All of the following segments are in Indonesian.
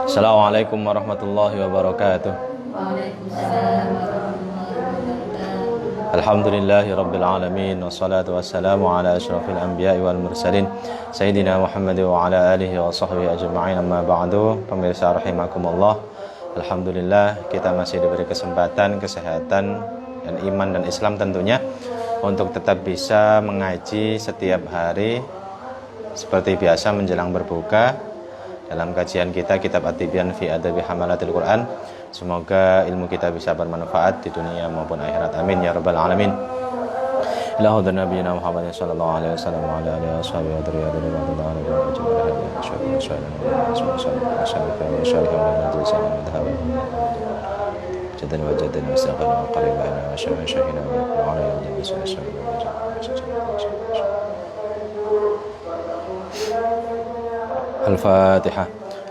Assalamualaikum warahmatullahi wabarakatuh. Alhamdulillahi rabbil alamin, wassalatu wassalamu ala asyrafil anbiya'i wal mursalin Sayyidina Muhammad wa ala alihi wa sahbihi ajma'in, amma ba'du. Pemirsa rahimakumullah, alhamdulillah kita masih diberi kesempatan, kesehatan, dan iman dan Islam tentunya untuk tetap bisa mengaji setiap hari seperti biasa menjelang berbuka dalam kajian kita kitab At-Tibyan fi Adabi Hamalatil Quran. Semoga ilmu kita bisa bermanfaat di dunia maupun akhirat, amin ya rabbal alamin. Ila hadratin nabiyina Muhammadin sallallahu alaihi wasallam wa ala alihi washabihi wa dzurriyyatihi wa ala Al-Fatihah.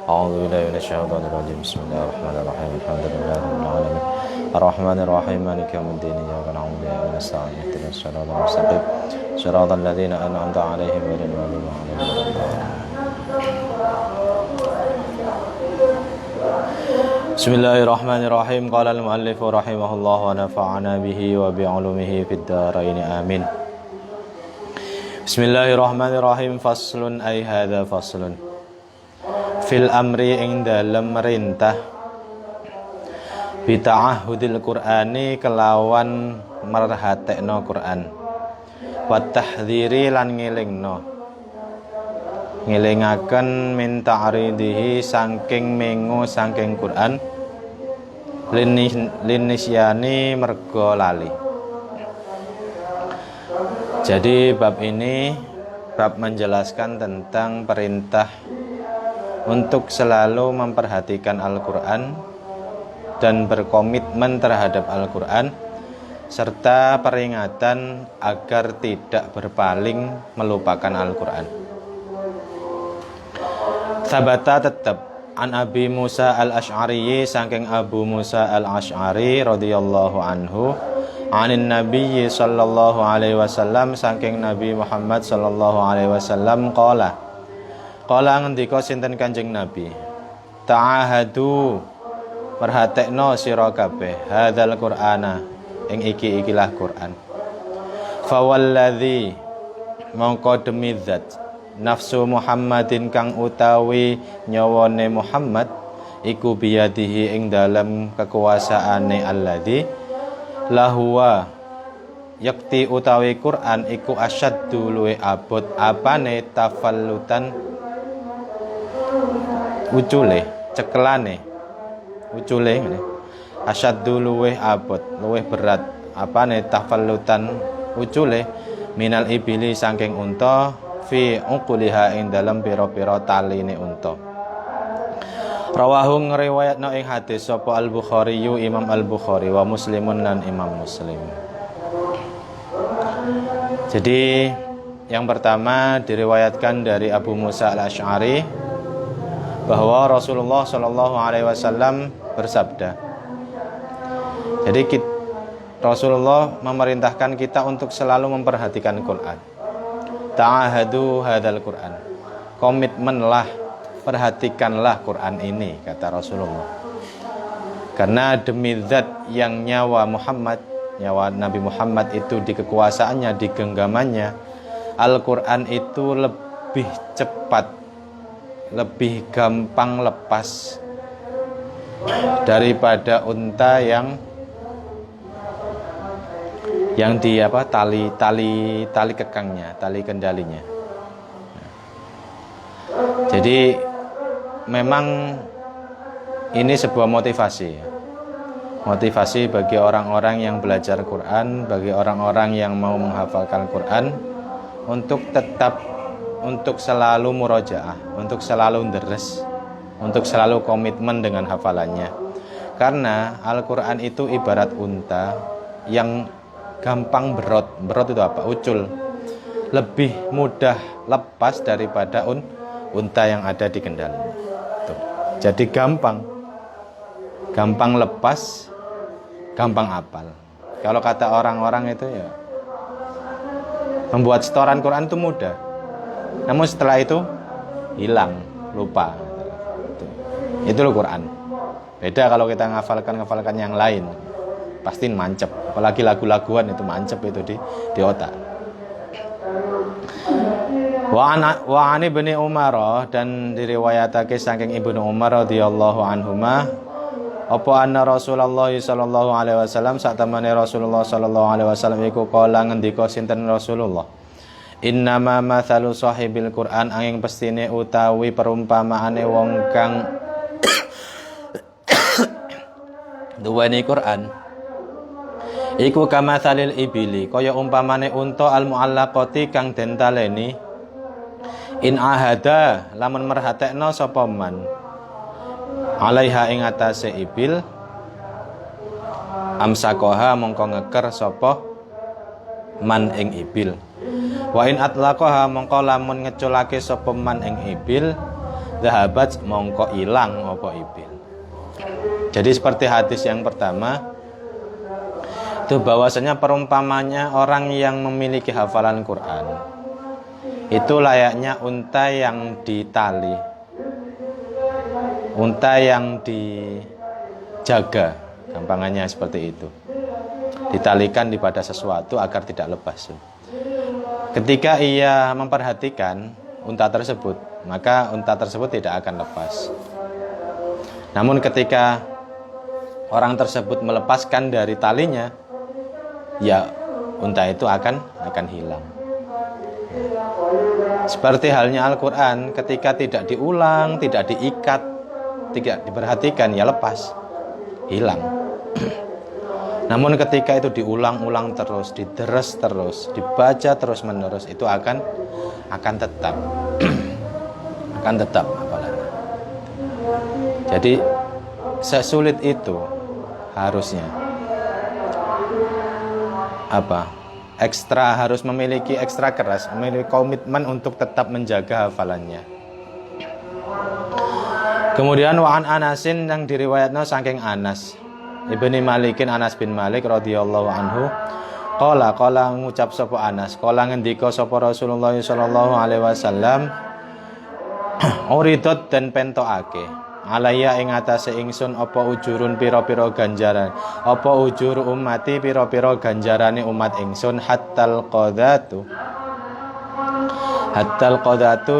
A'udzu billahi minasyaitonir rajim. Bismillahirrahmanirrahim. Alhamdulillahi rabbil alamin. Ar-Rahmanir Rahim. Maliki yaumiddin. Iyyaka na'budu wa iyyaka nasta'in. Ihdinas siratal mustaqim. Shiratal ladzina an'amta 'alaihim ghairil maghdubi 'alaihim waladdallin. Bismillahirrahmanirrahim. Qala al-muallif rahimahullah wa nafa'ana bihi wa bi'ulumihi fid dharain. Amin. Bismillahirrahmanirrahim. Faslun ay hadza faslun fil amri ing dalem merintah bita'ahudil Qur'ani kelawan merhatekno Qur'an wa tahdhiri lan ngelingaken min ta'ridihi saking mengo saking Qur'an linisyani mergo lali. Jadi bab ini bab menjelaskan tentang perintah untuk selalu memperhatikan Al-Quran dan berkomitmen terhadap Al-Quran, serta peringatan agar tidak berpaling melupakan Al-Quran. Sabata tetap an Abi Musa al-Ash'ari, saking Abu Musa al-Ash'ari radhiyallahu anhu, anin Nabi sallallahu alaihi wasallam, saking Nabi Muhammad sallallahu alaihi wasallam, Qala ngendika sinten Kanjeng Nabi, ta'ahadu perhatekno sira kabeh hadzal Qur'ana ing ikilah Qur'an. Fawalladzi mongko demi zat nafsu Muhammadin kang utawi nyawane Muhammad iku biyadihi ing dalam kekuasaane alladzi lahuwa yakti utawi Qur'an iku asyaddu luwe abot apane tafallutan ucule cekelane ucule ngene asyaddu luweh abot luweh berat apane tafallutan ucule minal ibili saking unta fi uquliha ing dalam pira-pira taline unta. Rawahu ngriwayatno ing hadis sapa Al-Bukhari Imam Al-Bukhari wa Muslimun lan Imam Muslim. Jadi yang pertama diriwayatkan dari Abu Musa al-Ash'ari bahwa Rasulullah Shallallahu Alaihi Wasallam bersabda. Jadi Rasulullah memerintahkan kita untuk selalu memperhatikan Quran. Ta'ahadu hadzal Quran. Komitmenlah, perhatikanlah Quran ini, kata Rasulullah. Karena demi zat yang nyawa Nabi Muhammad itu di kekuasaannya, di genggamannya, Al-Quran itu lebih cepat, lebih gampang lepas daripada unta yang di tali kekangnya, tali kendalinya. Jadi memang ini sebuah motivasi bagi orang-orang yang belajar Quran, bagi orang-orang yang mau menghafalkan Quran untuk selalu murojaah, untuk selalu deres, untuk selalu komitmen dengan hafalannya. Karena Al-Quran itu ibarat unta yang gampang berot itu apa? Ucul. Lebih mudah lepas daripada unta yang ada di kendalinya. Tuh. Jadi gampang lepas, gampang hafal. Kalau kata orang-orang itu ya, membuat setoran Quran itu mudah, namun setelah itu hilang, lupa. Itu loh Quran. Beda kalau kita ngafalkan yang lain, pasti mancep. Apalagi lagu-laguan itu mancep itu di otak. Wa ani bin Umar, dan diriwayatake saking Ibnu Umar radhiyallahu anhuma, apa anna Rasulullah sallallahu alaihi wasallam, sak temene Rasulullah sallallahu alaihi wasallam iku kala ngendika sinten Rasulullah, innama mathalu sahibil Quran, angin pestine utawi perumpamaane wong kang duweni Quran iku kamathalil ibili, kaya umpamane unta al muallaqati kang den taleni, in ahada lamun merhatekno sapa man alaiha ing atase ibil, amsakoha mongko ngeker sapa man ing ibil, wa in atlaqaha mongko lamun ngeculake sapa man ing ibil, zahabat mongko ilang apa ibil. Jadi seperti hadis yang pertama itu bahwasanya perumpamannya orang yang memiliki hafalan Quran itu layaknya unta yang ditali, unta yang dijaga, gampangannya seperti itu, ditalikan pada sesuatu agar tidak lepas. Ketika ia memperhatikan unta tersebut, maka unta tersebut tidak akan lepas. Namun ketika orang tersebut melepaskan dari talinya, ya unta itu akan hilang. Seperti halnya Al-Quran, ketika tidak diulang, tidak diikat, tidak diperhatikan, ya lepas, hilang. Namun ketika itu diulang-ulang terus, dideres terus, dibaca terus menerus, itu akan tetap akan tetap apalagi. Jadi sesulit itu harusnya harus memiliki ekstra keras, memiliki komitmen untuk tetap menjaga hafalannya. Kemudian wa'an Anasin, yang diriwayatna saking Anas Ibni Malikin, Anas bin Malik radhiyallahu anhu, qala ngucap sapa Anas, qala ngendika sapa Rasulullah sallallahu alaihi wasallam, uridot dan pentokake alaya ing atase ingsun apa ujurun pira-pira ganjaran, apa ujur ummati pira-pira ganjarane umat ingsun, hatal qadatu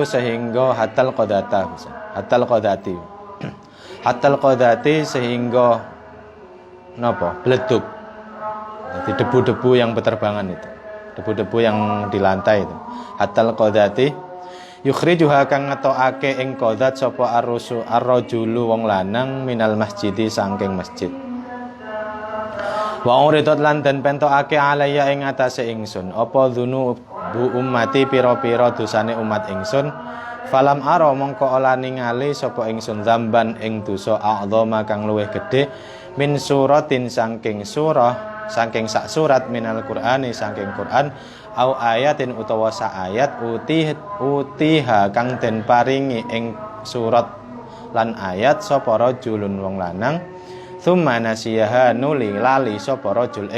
sehingga hatal qadati sehingga napa bleduk. Jadi debu-debu yang berterbangan itu, debu-debu yang di lantai itu, hatal qadati yukhrijuha kang ngetokake ing qadat sapa ar-rajulu wong lanang minal masjidi saking masjid. Wa uridat lan den pentokake alaya ing atase ingsun apa dzunu bu ummati pira-pira dosane umat ingsun, falam ara mongko ora ningali sapa ingsun zamban ing dosa a'dzama kang luwih gedhe min suratin saking surah, saking sak surat minal Qur'ani saking Quran, au ayatin utawa sa ayat utiha kang den paringi ing surat lan ayat sapa rajulun wong lanang, tsumma nasiyaha nuli lali sapa rajul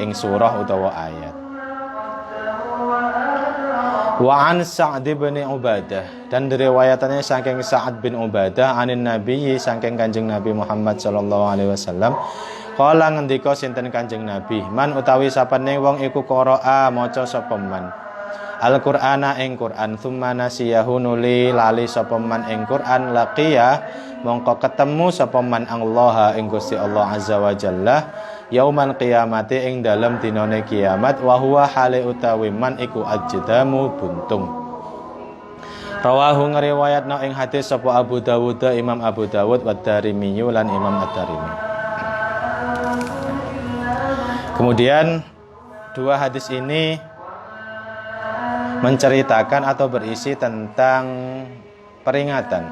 ing surah utawa ayat. Wa an Sa'd bin Ubadah, dan diriwayatannya saking Sa'ad bin Ubadah anin Nabi saking Kanjeng Nabi Muhammad sallallahu alaihi wasallam, qala ngendika sinten Kanjeng Nabi, man utawi sapane wong iku qira'a maca sapa man Al-Qur'ana ing Qur'an, tsumma nasiyahu nuli lali sapa man ing Qur'an, laqiya mongko ketemu sapa man Allah ing Gusti Allah azza wa jalla yaumal qiyamati ing dalem dinane kiamat, wa huwa hale utawi man iku ajdamu buntung. Rawahu ngriwayatna ing hadis sapa Abu Dawud, Imam Abu Dawud, wa Darimi lan Imam Ad-Darimi. Kemudian dua hadis ini menceritakan atau berisi tentang peringatan,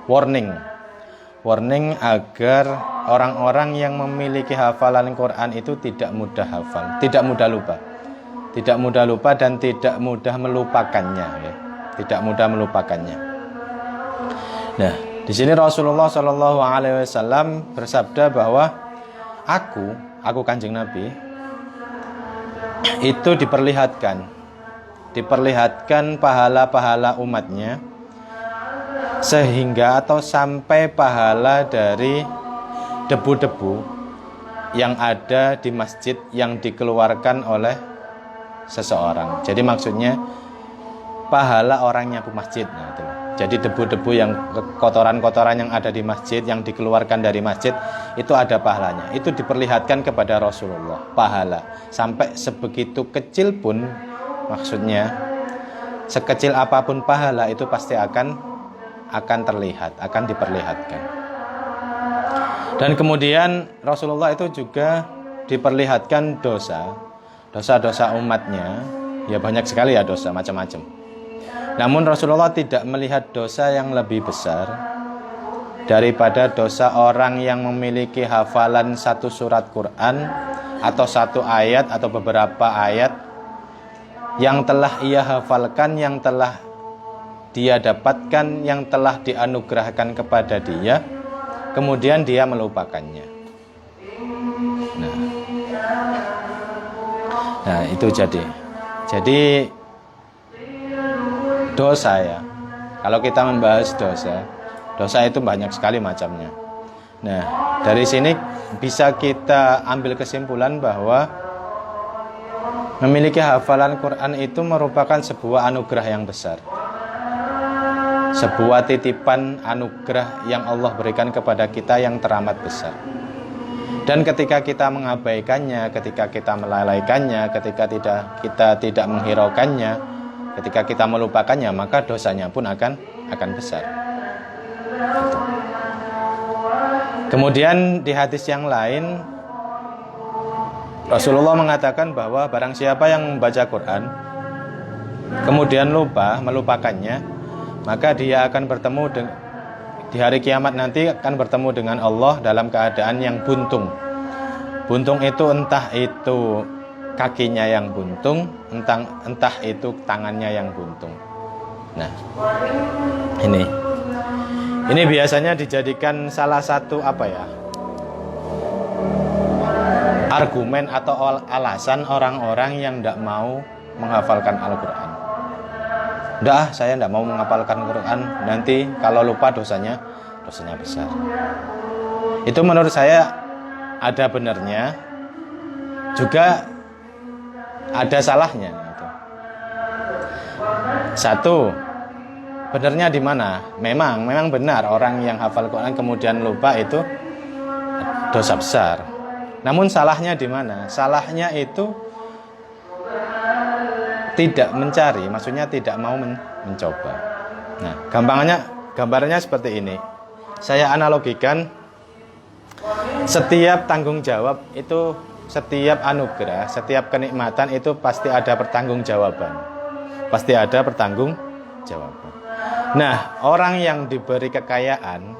warning agar orang-orang yang memiliki hafalan Quran itu tidak mudah hafal, tidak mudah lupa dan tidak mudah melupakannya, ya. Tidak mudah melupakannya. Nah, di sini Rasulullah Shallallahu Alaihi Wasallam bersabda bahwa aku Kanjeng Nabi, itu diperlihatkan pahala-pahala umatnya, sehingga atau sampai pahala dari debu-debu yang ada di masjid yang dikeluarkan oleh seseorang. Jadi maksudnya pahala orang nyapu masjid. Nah, itu. Jadi debu-debu yang kotoran-kotoran yang ada di masjid, yang dikeluarkan dari masjid, itu ada pahalanya. Itu diperlihatkan kepada Rasulullah, pahala. Sampai sebegitu kecil pun, maksudnya sekecil apapun pahala itu pasti akan terlihat, akan diperlihatkan. Dan kemudian Rasulullah itu juga diperlihatkan dosa-dosa umatnya. Ya banyak sekali ya dosa, macam-macam. Namun Rasulullah tidak melihat dosa yang lebih besar daripada dosa orang yang memiliki hafalan satu surat Quran atau satu ayat atau beberapa ayat yang telah ia hafalkan, yang telah dia dapatkan, yang telah dianugerahkan kepada dia, kemudian dia melupakannya. Nah itu jadi dosa ya. Kalau kita membahas dosa itu banyak sekali macamnya. Nah, dari sini bisa kita ambil kesimpulan bahwa memiliki hafalan Quran itu merupakan sebuah anugerah yang besar. Sebuah titipan anugerah yang Allah berikan kepada kita yang teramat besar. Dan ketika kita mengabaikannya, ketika kita melalaikannya, ketika kita tidak menghiraukannya, ketika kita melupakannya, maka dosanya pun akan besar. Kemudian di hadis yang lain Rasulullah mengatakan bahwa barang siapa yang membaca Quran kemudian melupakannya, maka dia akan bertemu di hari kiamat nanti akan bertemu dengan Allah dalam keadaan yang buntung. Buntung itu entah itu kakinya yang buntung, entah itu tangannya yang buntung. Nah, ini biasanya dijadikan salah satu argumen atau alasan orang-orang yang tidak mau menghafalkan Al-Quran. Saya tidak mau menghafalkan Al-Quran, nanti kalau lupa dosanya besar. Itu menurut saya ada benarnya, juga ada salahnya. Satu, benarnya di mana? Memang benar orang yang hafal Quran kemudian lupa itu dosa besar. Namun salahnya di mana? Salahnya itu tidak mencari, maksudnya tidak mau mencoba. Nah, gambarnya seperti ini. Saya analogikan, setiap tanggung jawab itu, setiap anugerah, setiap kenikmatan itu pasti ada pertanggungjawaban. Pasti ada pertanggungjawaban. Nah, orang yang diberi kekayaan,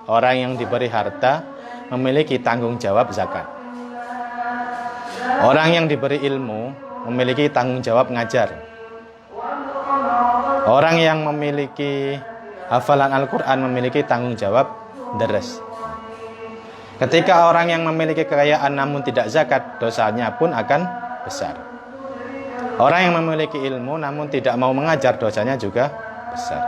orang yang diberi harta memiliki tanggung jawab zakat. Orang yang diberi ilmu memiliki tanggung jawab ngajar. Orang yang memiliki hafalan Al-Quran memiliki tanggung jawab deres. Ketika orang yang memiliki kekayaan namun tidak zakat, dosanya pun akan besar. Orang yang memiliki ilmu namun tidak mau mengajar, dosanya juga besar.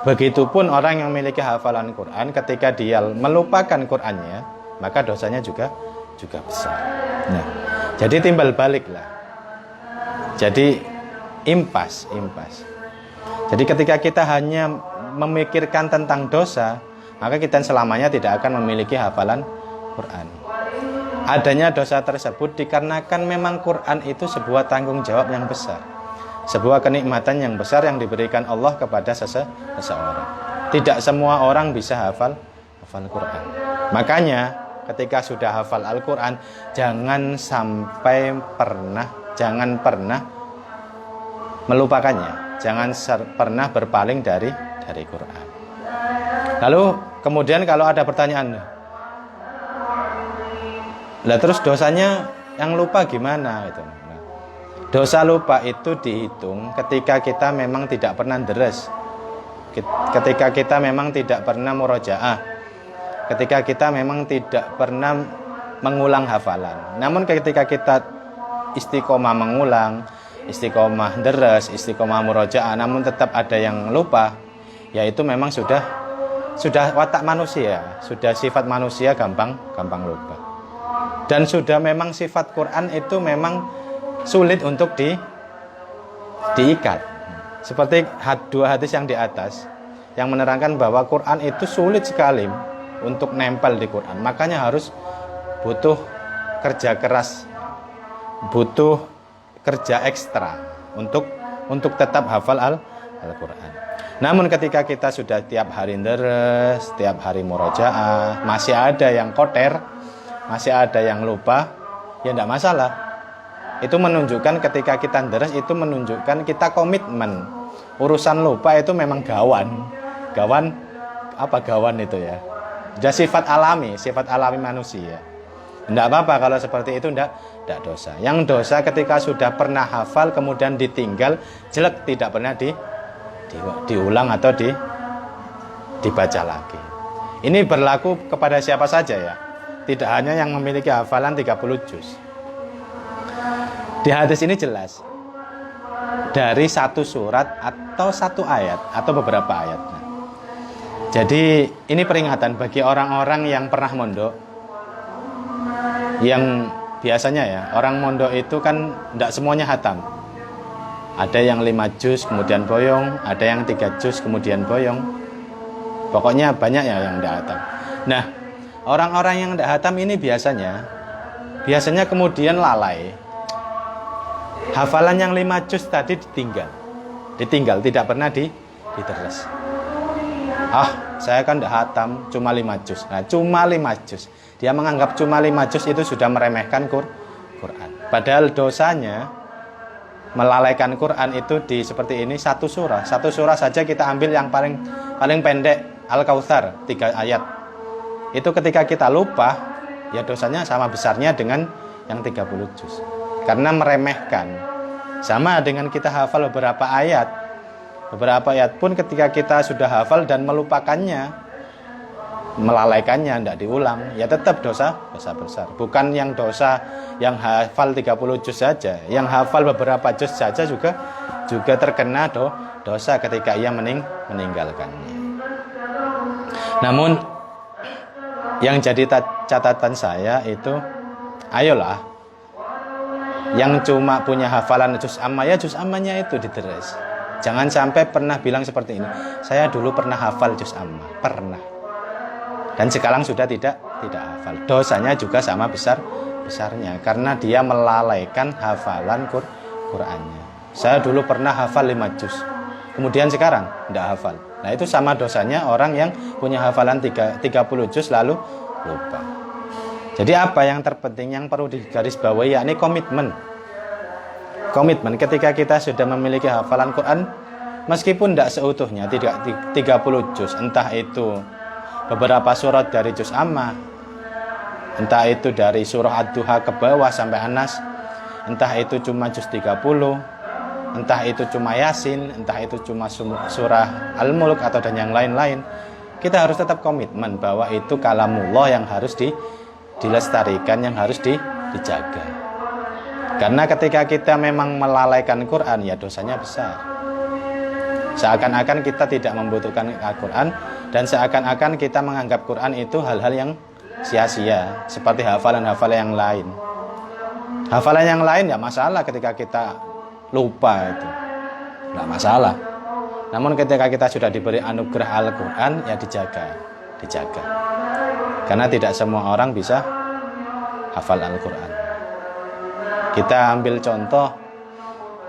Begitupun orang yang memiliki hafalan Quran, ketika dia melupakan Qurannya, maka dosanya juga besar. Nah, jadi timbal baliklah. Jadi impas. Jadi ketika kita hanya memikirkan tentang dosa, maka kita selamanya tidak akan memiliki hafalan Quran. Adanya dosa tersebut dikarenakan memang Quran itu sebuah tanggung jawab yang besar, sebuah kenikmatan yang besar yang diberikan Allah kepada seseorang. Tidak semua orang bisa hafal Quran. Makanya ketika sudah hafal Al-Quran, jangan pernah melupakannya, jangan pernah berpaling dari Quran. Lalu kemudian kalau ada pertanyaan, lah terus dosanya yang lupa gimana itu? Nah, dosa lupa itu dihitung ketika kita memang tidak pernah deres, ketika kita memang tidak pernah murojaah, ketika kita memang tidak pernah mengulang hafalan. Namun ketika kita istiqomah mengulang, istiqomah deres, istiqomah murojaah, namun tetap ada yang lupa, ya itu memang sudah watak manusia, sudah sifat manusia gampang lupa. Dan sudah memang sifat Quran itu memang sulit untuk diikat. Seperti dua hadis yang di atas yang menerangkan bahwa Quran itu sulit sekali untuk nempel di Quran. Makanya harus butuh kerja keras, butuh kerja ekstra untuk tetap hafal Al-Quran. Namun ketika kita sudah tiap hari deres, tiap hari murojaah, masih ada yang koter, masih ada yang lupa, ya tidak masalah. Itu menunjukkan ketika kita deres itu menunjukkan kita komitmen. Urusan lupa itu memang gawan itu ya. Sudah sifat alami manusia. Tidak apa-apa kalau seperti itu, tidak dosa. Yang dosa ketika sudah pernah hafal kemudian ditinggal, jelek, tidak pernah diulang atau dibaca lagi. Ini berlaku kepada siapa saja ya. Tidak hanya yang memiliki hafalan 30 juz. Di hadis ini jelas dari satu surat atau satu ayat atau beberapa ayat. Jadi ini peringatan bagi orang-orang yang pernah mondok, yang biasanya ya orang mondok itu kan tidak semuanya hatam. Ada yang 5 juz kemudian boyong, ada yang 3 juz kemudian boyong. Pokoknya banyak ya yang tidak hatam. Nah, orang-orang yang tidak hatam ini biasanya kemudian lalai. Hafalan yang 5 juz tadi ditinggal, tidak pernah diteres. Saya kan tidak hatam, cuma 5 juz. Nah, cuma 5 juz. Dia menganggap cuma 5 juz itu sudah meremehkan Quran. Padahal dosanya melalaikan Quran itu seperti ini, satu surah saja kita ambil yang paling pendek, Al-Kautsar 3 ayat. Itu ketika kita lupa, ya dosanya sama besarnya dengan yang 30 juz. Karena meremehkan. Sama dengan kita hafal beberapa ayat pun ketika kita sudah hafal dan melupakannya, melalaikannya, tidak diulang, ya tetap dosa besar. Bukan yang dosa yang hafal 30 juz saja, yang hafal beberapa juz saja juga terkena dosa ketika ia meninggalkannya. Namun yang jadi catatan saya itu, ayolah yang cuma punya hafalan juz amma, ya juz ammanya itu diteres. Jangan sampai pernah bilang seperti ini, saya dulu pernah hafal juz amma, pernah, dan sekarang sudah tidak hafal. Dosanya juga sama besarnya karena dia melalaikan hafalan Qur'annya. Saya dulu pernah hafal 5 juz, kemudian sekarang tidak hafal. Nah, itu sama dosanya orang yang punya hafalan 30 juz lalu lupa. Jadi apa yang terpenting, yang perlu digarisbawahi, yakni komitmen. Ketika kita sudah memiliki hafalan Quran, meskipun tidak seutuhnya, tidak 30 juz, entah itu beberapa surat dari juz amma, entah itu dari surah Ad-Duha ke bawah sampai Anas, entah itu cuma juz 30, entah itu cuma Yasin, entah itu cuma surah Al-Mulk atau dan yang lain-lain, kita harus tetap komitmen bahwa itu kalamullah yang harus dilestarikan, yang harus dijaga. Karena ketika kita memang melalaikan Quran, ya dosanya besar. Seakan-akan kita tidak membutuhkan Al-Quran, dan seakan-akan kita menganggap Quran itu hal-hal yang sia-sia, seperti hafalan-hafalan yang lain. Hafalan yang lain ya masalah ketika kita lupa, itu tidak masalah. Namun ketika kita sudah diberi anugerah Al-Quran, ya dijaga. Karena tidak semua orang bisa hafal Al-Quran. Kita ambil contoh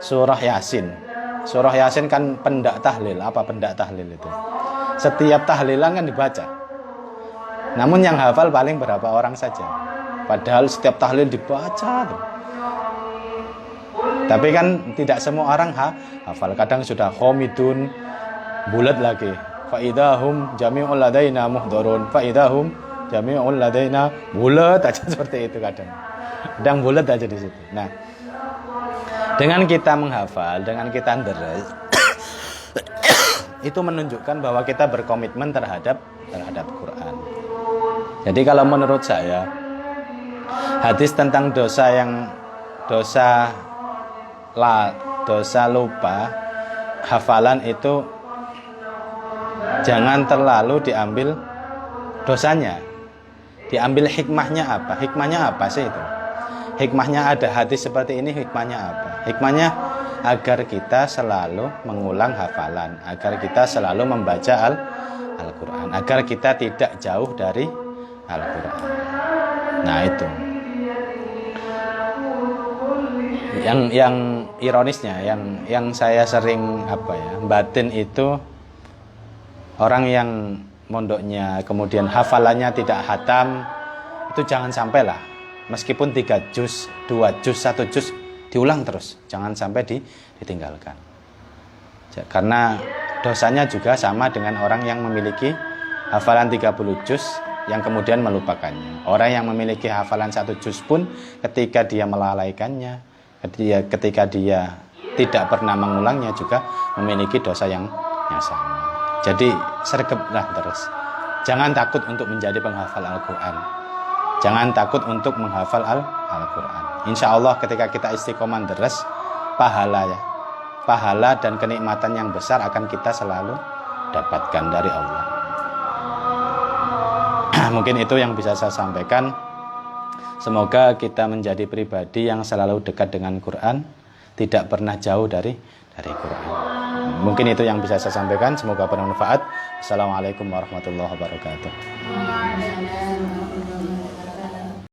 surah Yasin. Surah Yasin kan pendak tahlil. Apa pendak tahlil itu? Setiap tahlilan kan dibaca. Namun yang hafal paling berapa orang saja. Padahal setiap tahlil dibaca. Tapi kan tidak semua orang hafal. Kadang sudah khomidun, bulat lagi. Fa'idahum jami'ul ladaina muhdharun. Fa'idahum jami'ul ladaina, bulat aja seperti itu kadang bulat aja di situ. Nah, dengan kita menghafal, dengan kita deres, itu menunjukkan bahwa kita berkomitmen terhadap Quran. Jadi kalau menurut saya, hadis tentang dosa yang dosa lupa hafalan itu jangan terlalu diambil dosanya, diambil hikmahnya apa? Hikmahnya apa sih itu? Hikmahnya ada hadis seperti ini, hikmahnya apa? Hikmahnya agar kita selalu mengulang hafalan, agar kita selalu membaca Al-Quran, agar kita tidak jauh dari Al-Quran. Nah itu yang ironisnya, yang saya sering batin itu orang yang mondoknya kemudian hafalannya tidak hatam, itu jangan sampai lah, meskipun 3 juz, 2 juz, 1 juz diulang terus, jangan sampai ditinggalkan. Karena dosanya juga sama dengan orang yang memiliki hafalan 30 juz yang kemudian melupakannya. Orang yang memiliki hafalan 1 juz pun ketika dia melalaikannya, ketika dia tidak pernah mengulangnya juga memiliki dosa yang sama. Jadi sergaplah terus. Jangan takut untuk menjadi penghafal Al-Quran. Jangan takut untuk menghafal Al-Quran. Insya Allah ketika kita istiqomah deres, pahala dan kenikmatan yang besar akan kita selalu dapatkan dari Allah. Mungkin itu yang bisa saya sampaikan. Semoga kita menjadi pribadi yang selalu dekat dengan Quran, tidak pernah jauh dari Quran. Mungkin itu yang bisa saya sampaikan. Semoga bermanfaat. Assalamualaikum warahmatullahi wabarakatuh.